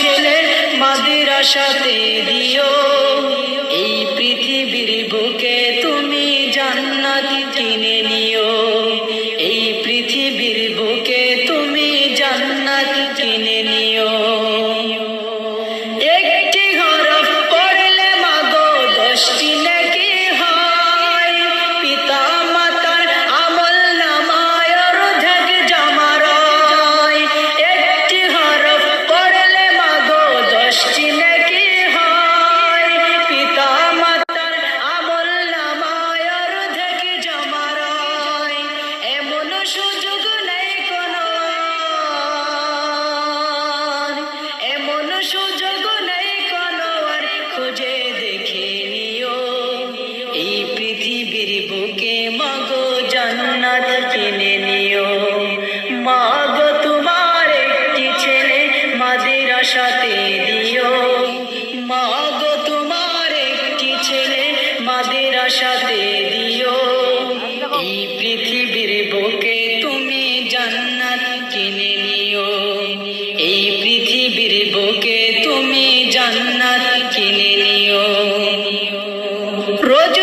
ছেলে মাদ্রাসাতে দিও। এই পৃথিবীর বুকে তুমি জান্নাত কিনে নিও। এই পৃথিবীর বুকে তুমি জান্নাত কিনে নিও। একটি হরফ পড়লে মাগো 10টি নেকি হয়। পিতা মাতার আমল নামায় অর্ধেক জমা রয়। একটি হরফ পড়লে মাগো 10টি নেকি হয়। পিতা মাতার আমল নামায় অর্ধেক জমা রয়। এমন সুযোগ নেই কোনো আর, এমন সুযোগ নেই কোনো আর, খুঁজে দেখে নিও। এই পৃথিবীর বুকে মাগো জান্নাত কিনে নিও। মাগো তোমার একটি ছেলে মাদ্রাসাতে দিও। মাগো তোমার একটি ছেলে মাদ্রাসাতে দিও। এই পৃথিবীর বুকে তুমি জান্নাত কিনে নিও। এই পৃথিবীর বুকে তুমি জান্নাত কিনে নিও। রোজ